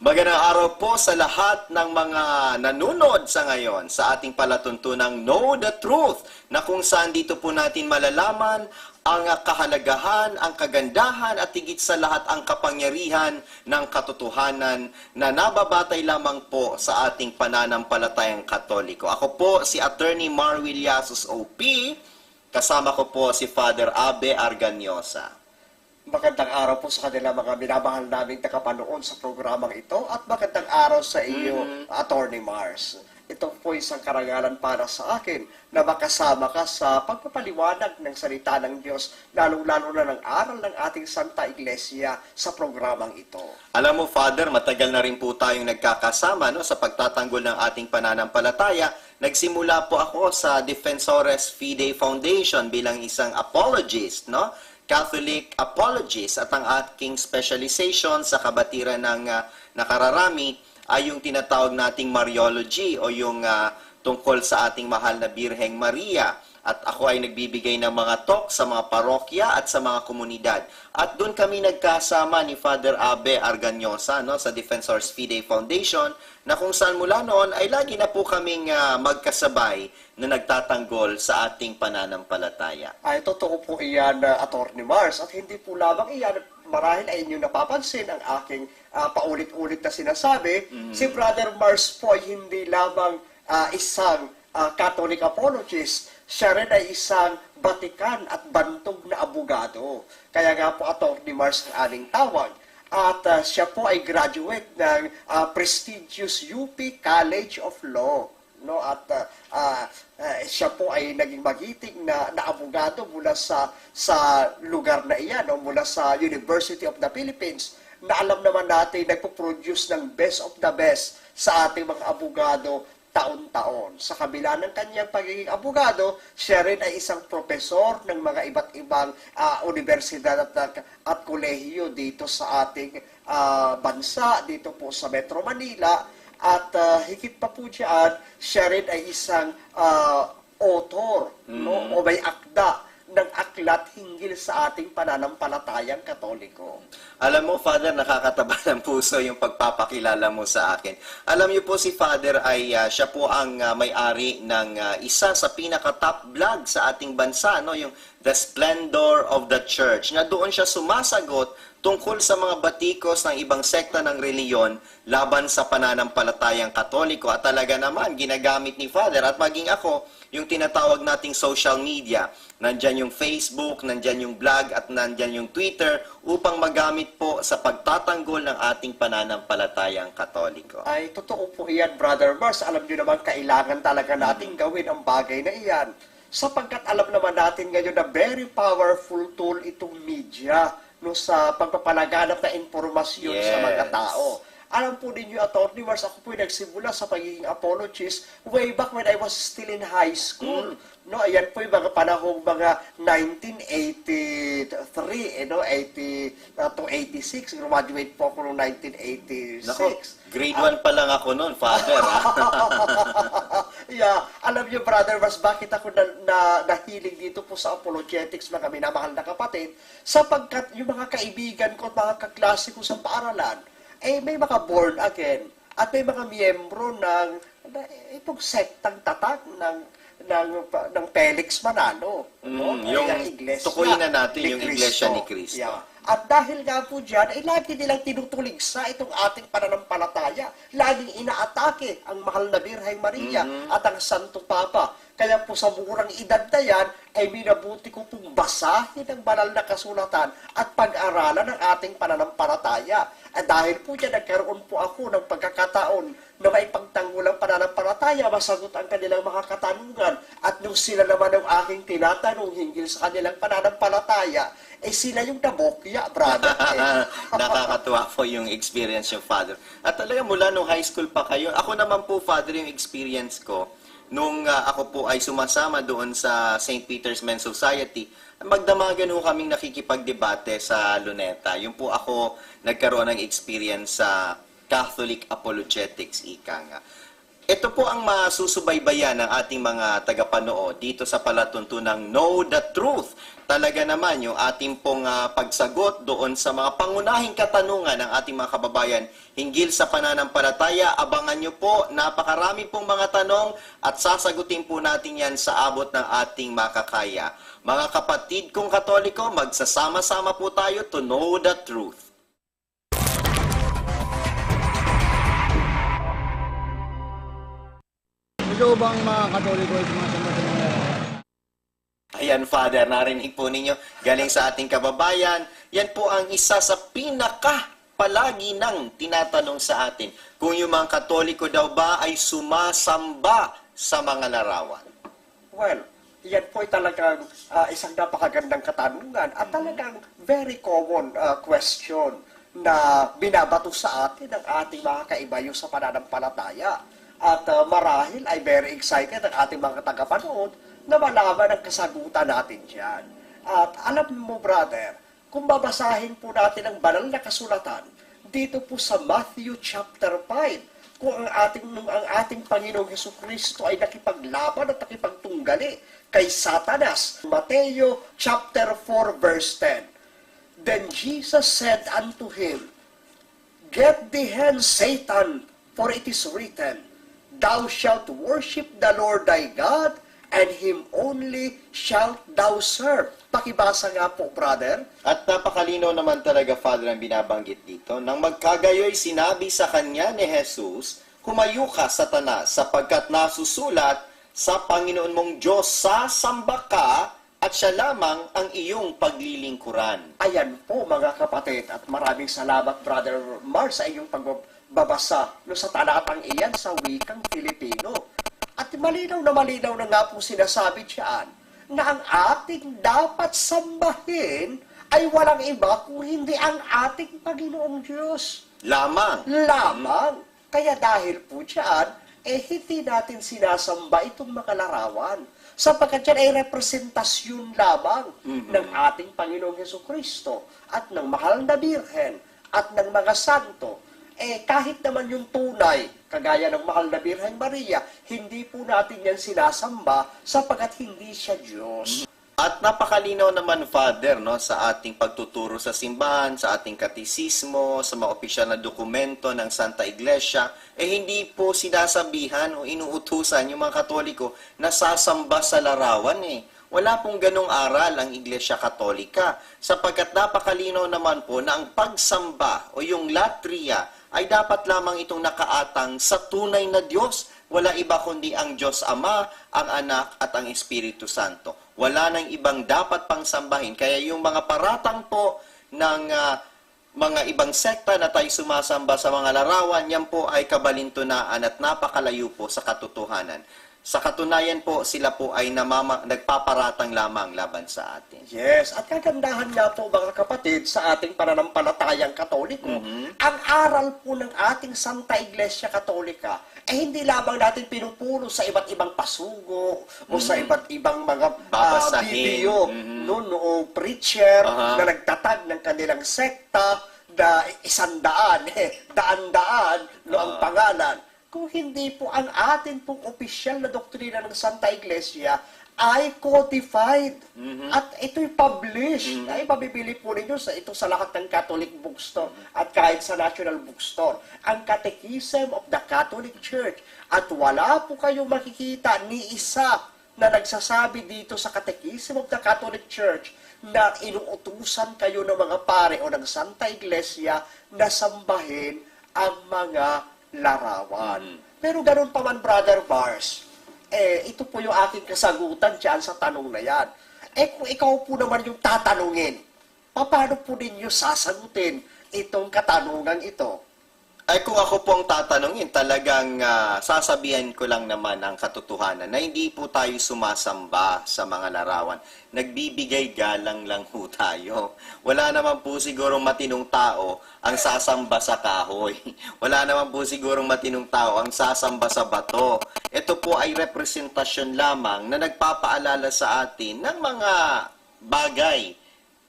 Magandang araw po sa lahat ng mga nanunod sa ngayon sa ating palatuntunang Know the Truth, na kung saan dito po natin malalaman ang kahalagahan, ang kagandahan at higit sa lahat ang kapangyarihan ng katotohanan na nababatay lamang po sa ating pananampalatayang Katoliko. Ako po si Attorney Marwil Yasus OP, kasama ko po si Father Abe Arganyosa. Magandang araw po sa kanila mga minamahal naming nakapanood sa programang ito at magandang araw sa iyo, Attorney Mars. Ito po isang karangalan para sa akin na makasama ka sa pagpapaliwanag ng salita ng Diyos, lalong-lalo na ng aral ng ating Santa Iglesia sa programang ito. Alam mo, Father, matagal na rin po tayong nagkakasama sa pagtatanggol ng ating pananampalataya. Nagsimula po ako sa Defensores Fidei Foundation bilang isang apologist, Catholic apologist, at ang aking specialization sa kabatiran ng nakararami ay yung tinatawag nating Mariology o yung tungkol sa ating mahal na Birheng Maria. At ako ay nagbibigay ng mga talk sa mga parokya at sa mga komunidad. At doon kami nagkasama ni Father Abe Arganyosa sa Defensores Fidei Foundation, na kung saan mula noon ay lagi na po kaming magkasabay na nagtatanggol sa ating pananampalataya. Ay, totoo po iyan, Attorney Mars. At hindi po lamang iyan, marahil ay inyong napapansin ang aking paulit-ulit na sinasabi. Si Brother Mars po ay hindi lamang isang Catholic apologist, siya rin ay isang batikan at bantog na abogado. Kaya nga po Attorney Mars ang aling tawag. At siya po ay graduate ng prestigious UP College of Law. At siya po ay naging magiting na abogado mula sa lugar na iyan, mula sa University of the Philippines, na alam naman natin nagpo-produce ng best of the best sa ating mga abogado taon-taon. Sa kabila ng kanyang pagiging abogado, siya rin ay isang profesor ng mga iba't ibang universidad at kolehiyo dito sa ating bansa, dito po sa Metro Manila. At higit pa po dyan, siya rin ay isang author o may akda ng aklat hinggil sa ating pananampalatayang Katoliko. Alam mo, Father, nakakataba ng puso yung pagpapakilala mo sa akin. Alam niyo po, si Father ay siya po ang may-ari ng isa sa pinaka-top vlog sa ating bansa, yung The Splendor of the Church, na doon siya sumasagot tungkol sa mga batikos ng ibang sekta ng reliyon laban sa pananampalatayang Katoliko. At talaga naman, ginagamit ni Father at maging ako yung tinatawag nating social media. Nandyan yung Facebook, nandyan yung blog, at nandyan yung Twitter upang magamit po sa pagtatanggol ng ating pananampalatayang Katoliko. Ay, totoo po iyan, Brother Mars. Alam niyo naman, kailangan talaga natin gawin ang bagay na iyan. Sapagkat alam naman natin ngayon na very powerful tool itong media sa pagpapalaganap na informasyon sa mga tao. Alam po ninyo, Attorney Mars, ako po nagsimula sa pagiging apologist way back when I was still in high school. Ayan po yung mga panahong mga 1983, 80 to 86. Graduate po ako noong 1986. Nako, grade 1 pa lang ako noon, Father. Yeah, alam niyo, Brother Mars, bakit ako nahilig dito po sa apologetics, mga minamahal na kapatid? Sapagkat yung mga kaibigan ko at mga kaklase ko sa paaralan, may mga born again at may mga miyembro ng itong sektang tatak ng Felix Manalo. Yung tukuyin na natin yung Iglesia ni Cristo. Yeah. At dahil nga po dyan, lagi nilang tinutuligsa itong ating pananampalataya. Laging inaatake ang mahal na Birheng Maria at ang Santo Papa. Kaya po sa murang edad na yan, ay minabuti ko pong basahin ang banal na kasulatan at pag-aralan ng ating pananampalataya. At dahil po dyan, nagkaroon po ako ng pagkakataon na may pagtanggol ang pananampalataya, masagot ang kanilang mga katanungan. At nung sila naman ang aking tinatanong hinggil sa kanilang pananampalataya, sila yung nabokya, brother. Nakakatuwa po yung experience yung Father. At talaga mula nung high school pa kayo, ako naman po, Father, yung experience ko, nung ako po ay sumasama doon sa St. Peter's Men's Society, magdamagan ho kaming nakikipagdebate sa Luneta. Yung po ako nagkaroon ng experience sa Catholic apologetics, ika nga. Ito po ang masusubaybayan ng ating mga tagapanood dito sa palatuntunang Know the Truth. Talaga naman yung ating pong pagsagot doon sa mga pangunahing katanungan ng ating mga kababayan hinggil sa pananampalataya. Abangan nyo po, napakarami pong mga tanong at sasagutin po natin yan sa abot ng ating makakaya. Mga kapatid kong Katoliko, magsasama-sama po tayo to know the truth. Ikaw bang mga Katoliko ay sumasamba sa mga Ayan, Father, narinig po ninyo galing sa ating kababayan. Yan po ang isa sa palagi nang tinatanong sa atin kung yung mga Katoliko daw ba ay sumasamba sa mga larawan. Well, yan po ay talagang isang napakagandang katanungan at talagang very common question na binabato sa atin ng ating mga kaibayo sa pananampalataya. At marahil ay very excited ang ating mga tagapanood na malaman ang kasagutan natin dyan. At alam mo, brother, kung babasahin po natin ang banal na kasulatan, dito po sa Matthew chapter 5, kung ang ating Panginoong Hesukristo ay nakipaglaban at nakipagtunggali kay Satanas. Mateo chapter 4 verse 10. Then Jesus said unto him, Get thee hence, Satan, for it is written, Thou shalt worship the Lord thy God, and Him only shalt thou serve. Pakibasa nga po, brother. At napakalinaw naman talaga, Father, ang binabanggit dito. Nang magkagayoy sinabi sa kanya ni Jesus, Humayo ka, Satanas, sapagkat nasusulat, sa Panginoon mong Diyos sasamba ka, at siya lamang ang iyong paglilingkuran. Ayan po, mga kapatid, at maraming salamat, Brother Mar, sa iyong pagbabasa sa talatang iyan sa wikang Filipino. At malinaw na nga po sinasabi diyan na ang ating dapat sambahin ay walang iba kung hindi ang ating Panginoong Diyos. Lamang. Kaya dahil po diyan, hindi natin sinasamba itong mga larawan. Sapagkat yan ay representasyon lamang ng ating Panginoong Hesukristo at ng mahal na Birhen at ng mga santo. Kahit naman yung tunay, kagaya ng mahal na Birhen Maria, hindi po natin yan sinasamba sapagkat hindi siya Diyos. At napakalinaw naman, Father, no, sa ating pagtuturo sa simbahan, sa ating katisismo, sa mga opisyal na dokumento ng Santa Iglesia, hindi po sinasabihan o inuutusan yung mga Katoliko na sasamba sa larawan Wala pong ganong aral ang Iglesia Katolika, sapagkat napakalinaw naman po na ang pagsamba o yung latria ay dapat lamang itong nakaatang sa tunay na Diyos. Wala iba kundi ang Diyos Ama, ang Anak at ang Espiritu Santo. Wala nang ibang dapat pang sambahin. Kaya yung mga paratang po ng mga ibang sekta na tayo sumasamba sa mga larawan, yan po ay kabalintunaan at napakalayo po sa katotohanan. Sa katunayan po, sila po ay nagpaparatang lamang laban sa atin. Yes, at kagandahan nga po mga kapatid sa ating pananampalatayang Katoliko, ang aral po ng ating Santa Iglesia Katolika hindi lamang natin pinupuro sa iba't ibang pasugo o sa iba't ibang mga video o preacher na nagtatag ng kanilang sekta na 100, daan-daan ang pangalan. Kung hindi po ang atin pong opisyal na doktrina ng Santa Iglesia ay codified at ito'y published. Ay mabibili po ninyo sa lahat ng Catholic bookstore at kahit sa National Bookstore. Ang Catechism of the Catholic Church. At wala po kayong makikita ni isa na nagsasabi dito sa Catechism of the Catholic Church na inuutusan kayo ng mga pare o ng Santa Iglesia na sambahin ang mga larawan. Pero ganun pa man, Brother Bars, ito po yung aking kasagutan dyan sa tanong na yan. Kung ikaw po naman yung tatanungin, paano po ninyo sasagutin itong katanungan ito? Ay kung ako po ang tatanungin, talagang sasabihan ko lang naman ang katotohanan na hindi po tayo sumasamba sa mga larawan. Nagbibigay galang lang po tayo. Wala naman po sigurong matinong tao ang sasamba sa kahoy. Wala naman po sigurong matinong tao ang sasamba sa bato. Ito po ay representasyon lamang na nagpapaalala sa atin ng mga bagay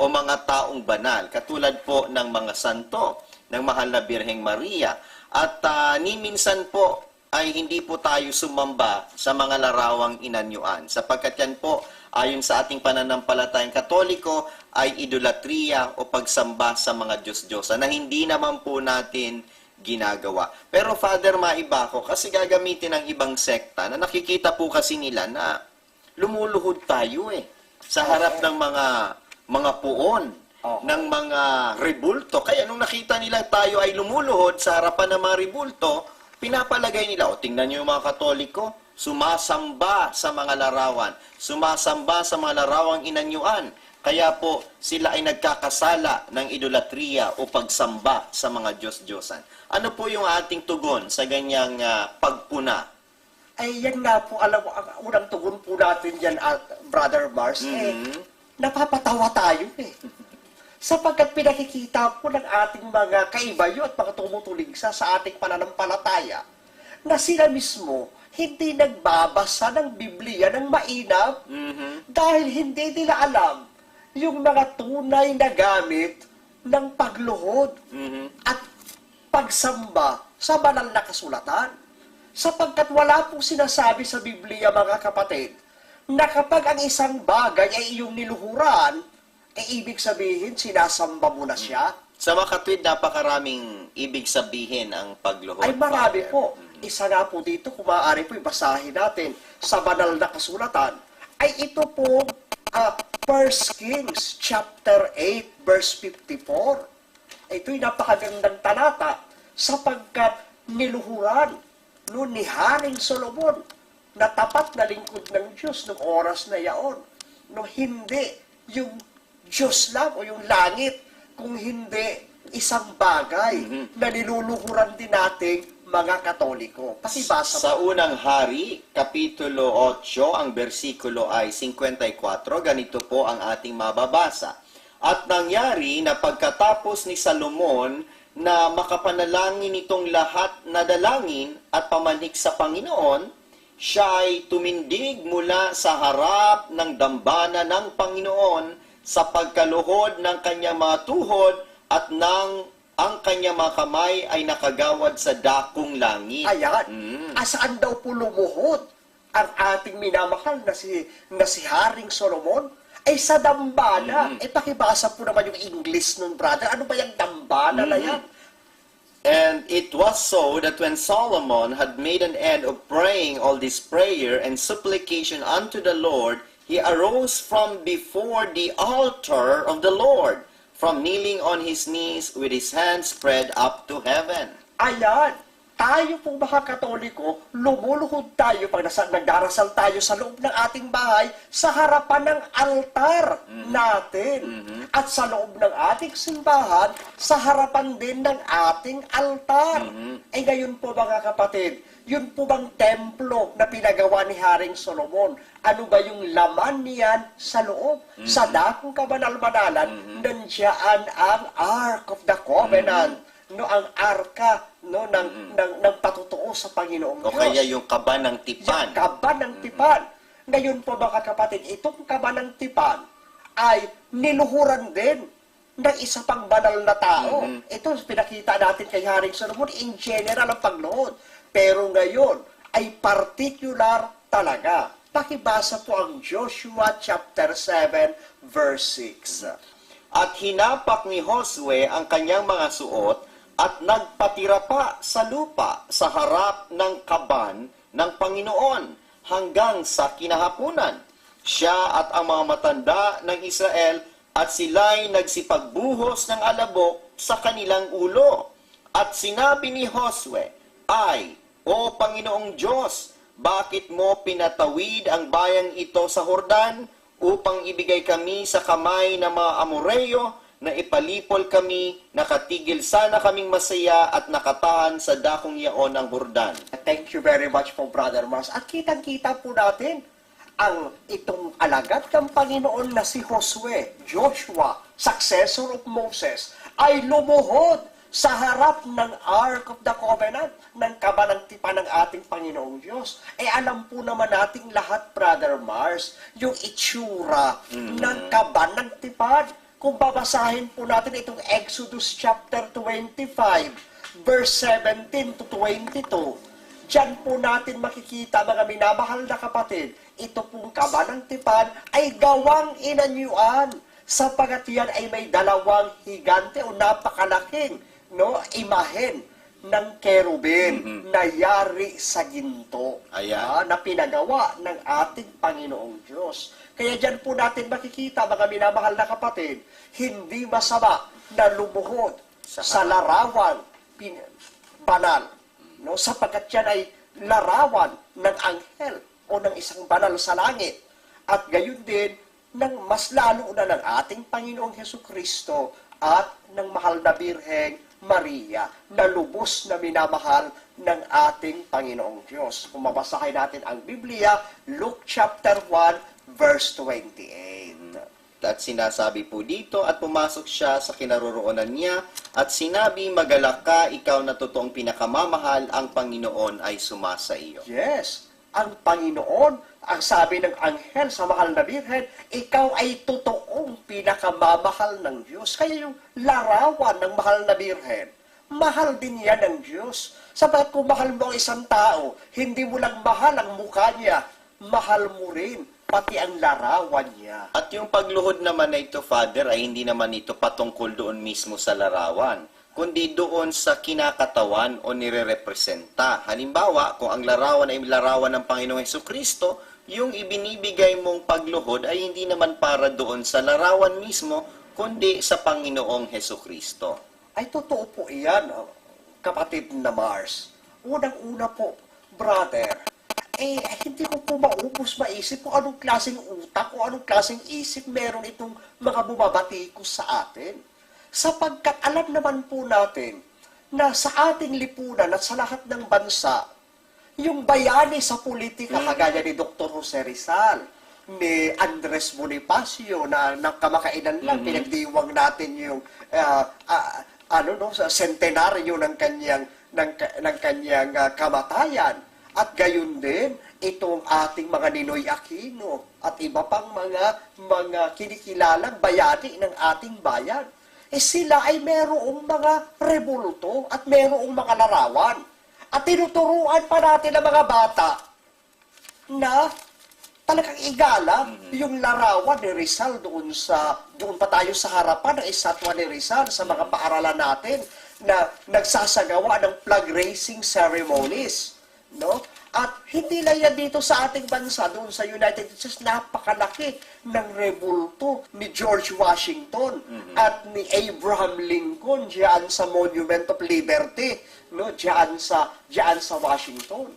o mga taong banal, katulad po ng mga santo, ng mahal na Birheng Maria. At ni minsan po ay hindi po tayo sumamba sa mga larawang inanyuan. Sapagkat yan po, ayon sa ating pananampalatayang Katoliko, ay idolatriya o pagsamba sa mga Diyos-Diyosan na hindi naman po natin ginagawa. Pero Father, maiba ko kasi gagamitin ng ibang sekta na nakikita po kasi nila na lumuluhod tayo sa harap ng mga puon, ng mga rebulto. Kaya nung nakita nila tayo ay lumuluhod sa harapan ng mga rebulto, pinapalagay nila, o tingnan nyo yung mga Katoliko, sumasamba sa mga larawan, sumasamba sa mga larawang inanyuan. Kaya po sila ay nagkakasala ng idolatriya o pagsamba sa mga Diyos-Diyosan. Ano po yung ating tugon sa ganyang pagpuna? Ay, yan nga po, alam mo, ang unang tugon po natin yan, Brother Mars, napapatawa tayo Sapagkat pinakikita po ng ating mga kaibayo at mga tumutuligsa sa ating pananampalataya na sila mismo hindi nagbabasa ng Biblia ng mainam dahil hindi nila alam yung mga tunay na gamit ng pagluhod at pagsamba sa banal na kasulatan. Sapagkat wala pong sinasabi sa Biblia, mga kapatid, na kapag ang isang bagay ay iyong niluhuran, ibig sabihin, sinasamba mo na siya. Sa makatwid, napakaraming ibig sabihin ang pagluhod. Ay marami Father. po. Isa nga po dito, kung maaari po ibasahin natin sa banal na kasulatan, ay ito po 1 Kings chapter 8 verse 54. Ito'y napakagandang talata sapagkat niluhuran ni Haring Solomon na tapat na lingkod ng Diyos noong oras na yaon. No, hindi yung Diyos lang o yung langit, kung hindi isang bagay na niluluhuran din nating mga Katoliko. Pakibasa Sa unang hari, Kapitulo 8, ang bersikulo ay 54, ganito po ang ating mababasa. At nangyari na pagkatapos ni Salomon na makapanalangin itong lahat na dalangin at pamanik sa Panginoon, siya ay tumindig mula sa harap ng dambana ng Panginoon sa pagkaluhod ng kanyang mga tuhod at ang kanyang mga kamay ay nakagawad sa dakong langit. Ayan. Asaan daw po lumuhod ang ating minamahal na si Haring Solomon? Ay sa dambana. Pakibasa po naman yung English nun, brother. Ano ba yung dambana na yan? And it was so that when Solomon had made an end of praying all this prayer and supplication unto the Lord, he arose from before the altar of the Lord, from kneeling on his knees with his hands spread up to heaven. Ayan. Tayo pong mga Katoliko, lumuluhod tayo pag nagdarasal tayo sa loob ng ating bahay sa harapan ng altar natin. At sa loob ng ating simbahan, sa harapan din ng ating altar. Ay ngayon po mga kapatid, yun po bang templo na pinagawa ni Haring Solomon? Ano ba yung laman niyan sa loob? Sa dakong kabanal-banalan, nandiyan ang Ark of the Covenant. Ang arka ng patutuo sa Panginoong O Diyos. kaya yung kaba ng tipan. Yung kaba ng tipan. Ngayon po mga kapatid, itong kaba ng tipan ay niluhuran din ng isa pang banal na tao. Ito, pinakita natin kay Haring Solomon, in general ang pagluhod. Pero ngayon, ay particular talaga. Pakibasa po ang Joshua chapter 7, verse 6. At hinapak ni Josue ang kanyang mga suot at nagpatira pa sa lupa sa harap ng kaban ng Panginoon hanggang sa kinahapunan. Siya at ang mga matanda ng Israel at sila'y nagsipagbuhos ng alabok sa kanilang ulo. At sinabi ni Josue, ay, O Panginoong Diyos, bakit mo pinatawid ang bayang ito sa Jordan upang ibigay kami sa kamay ng mga Amoreyo na ipalipol kami, nakatigil sana kaming masaya at nakatahan sa dakong yaon ng Jordan. Thank you very much po, Brother Mars. At kitang-kita po natin ang itong alagad ng Panginoon na si Josue, Joshua, successor of Moses, ay lumuhod sa harap ng Ark of the Covenant, ng kabanang tipan ng ating Panginoong Diyos. Alam po naman nating lahat, Brother Mars, yung itsura ng kabanang tipan. Kung babasahin po natin itong Exodus chapter 25, verse 17 to 22, Diyan po natin makikita, mga minamahal na kapatid, ito pong kaba ng tipan ay gawang inanyuan sapagat yan ay may dalawang higante o napakalaking imahen ng kerubin na yari sa ginto Ayan. na pinagawa ng ating Panginoong Diyos. Kaya dyan po natin makikita, mga minamahal na kapatid, hindi masama na lumuhod sa larawan banal, sapagkat yan ay larawan ng anghel o ng isang banal sa langit. At gayon din, ng mas lalo na ng ating Panginoong Hesukristo at ng mahal na Birheng Maria na lubos na minamahal ng ating Panginoong Diyos. Kung mabasahin natin ang Biblia, Luke chapter 1, verse 28. At sinasabi po dito, at pumasok siya sa kinaroroonan niya, at sinabi, magalak ka, ikaw na totoong pinakamamahal, ang Panginoon ay sumasa iyo. Yes, ang Panginoon, ang sabi ng anghel sa mahal na Birhen, ikaw ay totoong pinakamamahal ng Diyos. Kaya yung larawan ng mahal na Birhen, mahal din yan ng Diyos. Sapagat kung mahal mo ang isang tao, hindi mo lang mahal ang mukha niya, mahal mo rin pati ang larawan niya. At yung pagluhod naman na ito, Father, ay hindi naman ito patungkol doon mismo sa larawan, kundi doon sa kinakatawan o nire-representa. Halimbawa, kung ang larawan ay larawan ng Panginoong Hesukristo, yung ibinibigay mong pagluhod ay hindi naman para doon sa larawan mismo, kundi sa Panginoong Hesukristo. Ay totoo po iyan, kapatid na Mars. Unang-una po, brother, hindi ko po maisip kung anong klaseng utak o anong klaseng isip meron itong mga bumabatikos sa atin. Sapagkat alam naman po natin na sa ating lipunan at sa lahat ng bansa, yung bayani sa politika, kagaya ni Dr. Jose Rizal, ni Andres Bonifacio, na kamakailan lang, pinagdiwang natin yung sa centenaryo ng kanyang kamatayan. At gayon din, itong ating mga Ninoy Aquino at iba pang mga kinikilalang bayani ng ating bayan. Sila ay merong mga rebulto at merong mga larawan. At tinuturuan pa natin ang mga bata na talagang igalang yung larawan ni Rizal doon pa tayo sa harapan ng estatwa ni Rizal sa mga paaralan natin na nagsasagawa ng flag raising ceremonies. At hindi lang yan dito sa ating bansa, doon sa United States, napakalaki ng rebulto ni George Washington at ni Abraham Lincoln diyan sa Monument of Liberty, diyan sa Washington.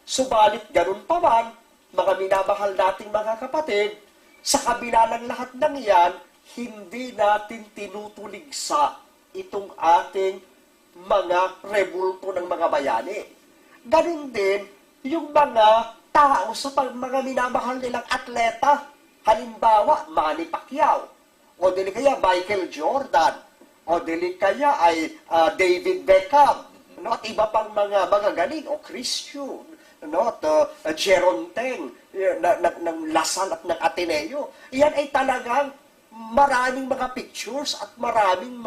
Subalit ganun pa man, mga minamahal nating mga kapatid, sa kabila ng lahat ng yan, hindi natin tinutuligsa itong ating mga rebulto ng mga bayani. Ganun din, yung mga tao sa mga minamahal nilang atleta, halimbawa, Manny Pacquiao, o dili kaya Michael Jordan, o dili kaya ay David Beckham, at iba pang mga galing, o Christian, Jeron Teng, ng Lasal at ng Ateneo. Yan ay talagang maraming mga pictures at maraming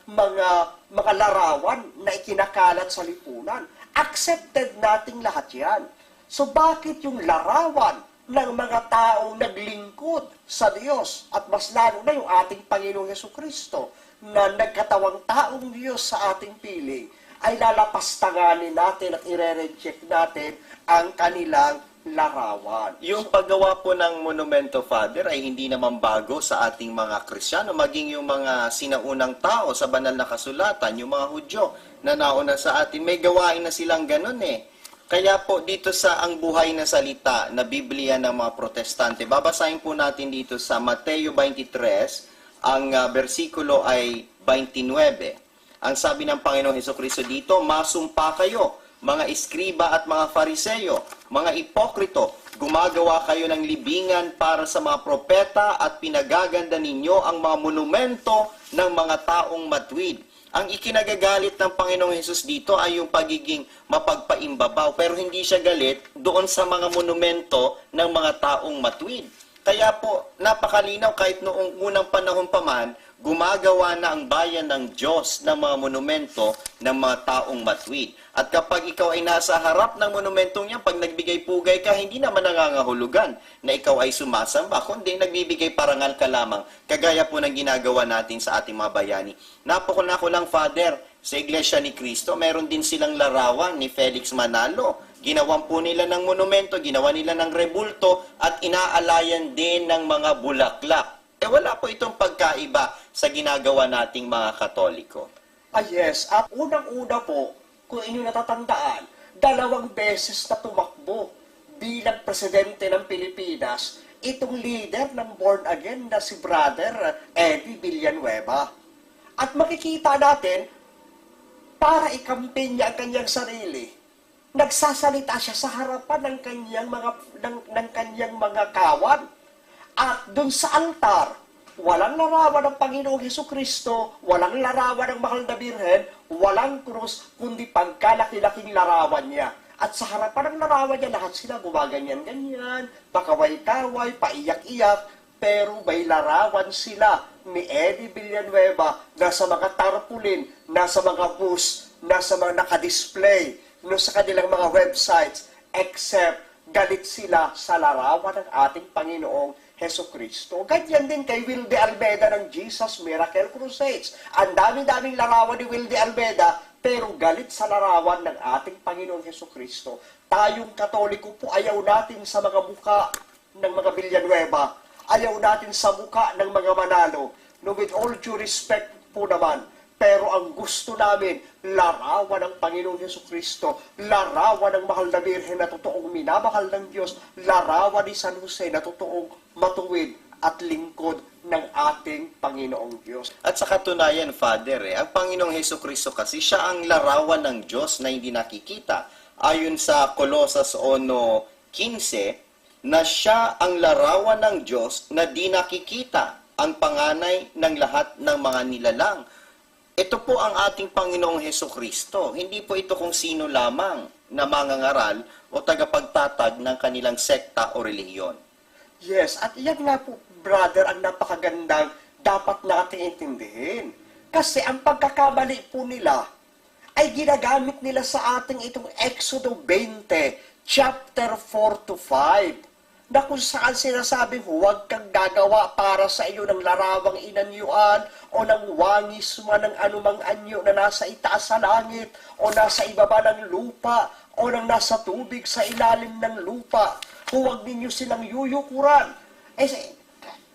mga larawan na ikinakalat sa lipunan. Accepted nating lahat yan. So bakit yung larawan ng mga taong naglingkod sa Diyos at mas lalo na yung ating Panginoong Hesukristo na nagkatawang taong Diyos sa ating piling ay lalapastanganin natin at ire-reject natin ang kanilang larawan. Yung paggawa po ng monumento, Father, ay hindi naman bago sa ating mga Kristiyano, maging yung mga sinaunang tao sa banal na kasulatan, yung mga Hudyo na nauna sa atin, may gawain na silang ganun eh. Kaya po dito sa ang buhay na salita na Biblia ng mga Protestante, babasahin po natin dito sa Mateo 23, ang versikulo ay 29. Ang sabi ng Panginoong Hesukristo dito, masumpa kayo, mga iskriba at mga fariseyo, mga ipokrito, gumagawa kayo ng libingan para sa mga propeta at pinagaganda ninyo ang mga monumento ng mga taong matuwid. Ang ikinagagalit ng Panginoong Hesus dito ay yung pagiging mapagpaimbabaw, pero hindi siya galit doon sa mga monumento ng mga taong matuwid. Kaya po, napakalinaw kahit noong unang panahon pa man, gumagawa na ang bayan ng Diyos ng mga monumento ng mga taong matuwid. At kapag ikaw ay nasa harap ng monumentong yan, pag nagbigay pugay ka, hindi naman nangangahulugan na ikaw ay sumasamba, kundi nagbibigay parangal ka lamang, kagaya po ng ginagawa natin sa ating mga bayani. Napakuna ko lang, Father, sa Iglesia ni Cristo, meron din silang larawan ni Felix Manalo. Ginawan po nila ng monumento, ginawa nila ng rebulto, at inaalayan din ng mga bulaklak. Wala po itong pagkaiba sa ginagawa nating mga Katoliko. Yes, at unang-una po, kung inyo natatandaan, 2 beses na tumakbo bilang presidente ng Pilipinas itong leader ng born again na si Brother Eddie Villanueva. At makikita natin, para ikampen niya ang kanyang sarili, nagsasalita siya sa harapan ng kanyang mga kawan. At dun sa altar, walang larawan ng Panginoong Hesukristo, walang larawan ng Mahal na Birhen, walang krus, kundi pagkalaki-laking larawan niya. At sa harapan ng larawan niya, lahat sila gumaganyan-ganyan, pakaway-kaway, paiyak-iyak, pero may larawan sila ni Eddie Villanueva nasa mga tarpaulin, nasa mga bus, nasa mga nakadisplay, sa kanilang mga websites, except galit sila sa larawan ng ating Panginoong Hesukristo. Ganyan din kay Wilde Almeida ng Jesus Miracle Crusades. Ang dami-daming larawan ni Wilde Almeida, pero galit sa larawan ng ating Panginoong Hesukristo. Tayong Katoliko po, ayaw natin sa mga muka ng mga Villanueva, ayaw natin sa muka ng mga Manalo. No, with all due respect po naman, pero ang gusto namin, larawan ng Panginoong Hesukristo, larawan ng Mahal na Birhen na totoong minamahal ng Diyos, larawan ni San Jose na totoong matuwid at lingkod ng ating Panginoong Diyos. At sa katunayan, Father, ang Panginoong Hesukristo kasi siya ang larawan ng Diyos na hindi nakikita. Ayon sa Colosas 1:15, na siya ang larawan ng Diyos na di nakikita, ang panganay ng lahat ng mga nilalang. Ito po ang ating Panginoong Hesukristo. Hindi po ito kung sino lamang na mangangaral o tagapagtatag ng kanilang sekta o relihiyon. Yes, at yan nga po, brother, ang napakagandang dapat nating intindihin. Kasi ang pagkakamali po nila ay ginagamit nila sa ating itong Exodo 20, chapter 4 to 5, na kung saan sinasabing huwag kang gagawa para sa iyo ng larawang inanyuan o ng wangis man ng anumang anyo na nasa itaas sa langit o nasa ibaba ng lupa o ng nasa tubig sa ilalim ng lupa. Huwag ninyo silang yuyukuran.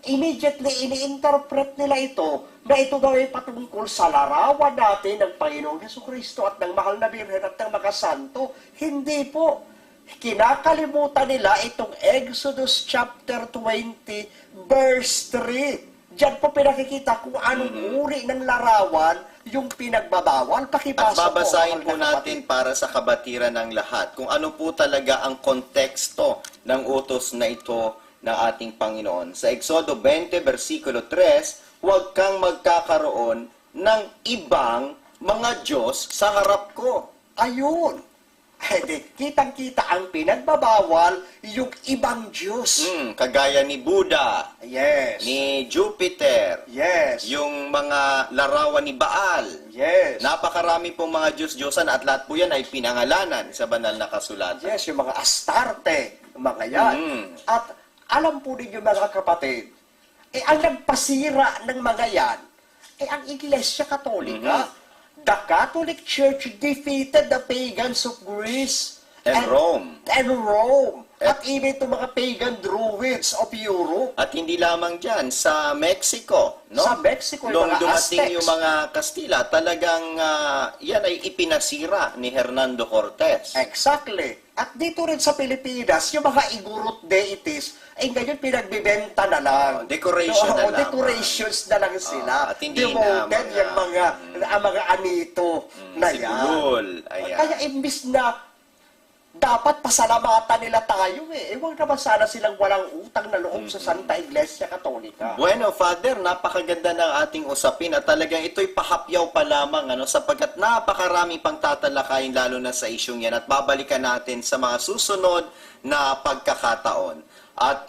Immediately, ini-interpret nila ito na ito daw ay patungkol sa larawan natin ng Panginoong Hesukristo at ng Mahal na Birhen at ng mga santo. Hindi po. Kinakalimutan nila itong Exodus chapter 20, verse 3. Diyan po pinakikita kung anong uri ng larawan yung pinagbabawal. At Pakibasa babasahin po po, natin para sa kabatiran ng lahat kung ano po talaga ang konteksto ng utos na ito ng ating Panginoon. Sa Exodo 20, versikulo 3, huwag kang magkakaroon ng ibang mga Diyos sa harap ko. Ayun. Kitang-kita ang pinagbabawal yung ibang Diyos. Kagaya ni Buddha, Yes. ni Jupiter, Yes. yung mga larawan ni Baal. Yes. Napakarami pong mga Diyos-Diyosan at lahat po yan ay pinangalanan sa banal na kasulatan. Yes, yung mga Astarte, mga yan. At alam po ninyo mga kapatid, ang nagpasira ng mga yan, ang Iglesia Katolika. The Catholic Church defeated the pagans of Greece And Rome. At even itong mga pagan druids of Europe. At hindi lamang dyan, sa Mexico, no? Sa Mexico, yung Nung mga dumating Aztecs. yung mga Kastila, talagang yan ay ipinasira ni Hernando Cortez. Exactly. At dito rin sa Pilipinas, yung mga igurot deities, ay ngayon pinagbibenta na lang. Decoration na lang. Decorations na lang sila. At hindi na Devoted mga- ang mga anito na si yan. Bulol, ayan. Kaya imbis na dapat pasalamatan nila tayo huwag naman sana silang walang utang na loob sa Santa Iglesia Katolika. Bueno, Father, napakaganda ng ating usapin at talagang ito'y pahapyaw pa lamang sapagkat napakarami pang tatalakayin lalo na sa isyong yan at babalikan natin sa mga susunod na pagkakataon. At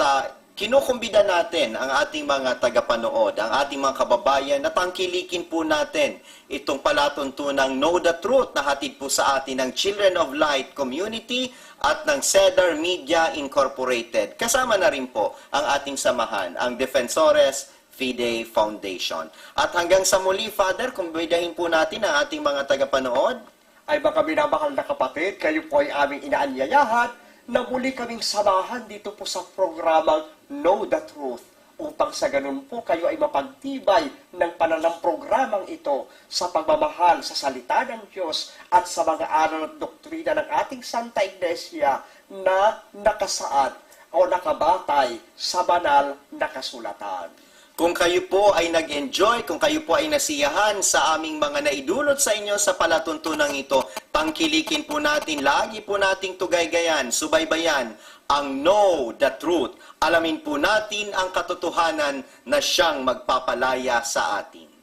kinukumbida natin ang ating mga tagapanood, ang ating mga kababayan na tangkilikin po natin itong palatuntunang Know the Truth na hatid po sa atin ng Children of Light Community at ng Cedar Media Incorporated. Kasama na rin po ang ating samahan, ang Defensores Fidei Foundation. At hanggang sa muli, Father, kumbidahin po natin ang ating mga tagapanood. Ay mga minamahal na kapatid, kayo po ay aming inaanyayahan na muli kaming samahan dito po sa programang Know the Truth upang sa ganun po kayo ay mapagtibay ng pananang programang ito sa pagmamahal sa salita ng Diyos at sa mga aral at doktrina ng ating Santa Iglesia na nakasaad o nakabatay sa banal na kasulatan. Kung kayo po ay nag-enjoy, kung kayo po ay nasiyahan sa aming mga naidulot sa inyo sa palatuntunang ito, tangkilikin po natin, lagi po nating tugaygayan, subaybayan ang Know the Truth. Alamin po natin ang katotohanan na siyang magpapalaya sa atin.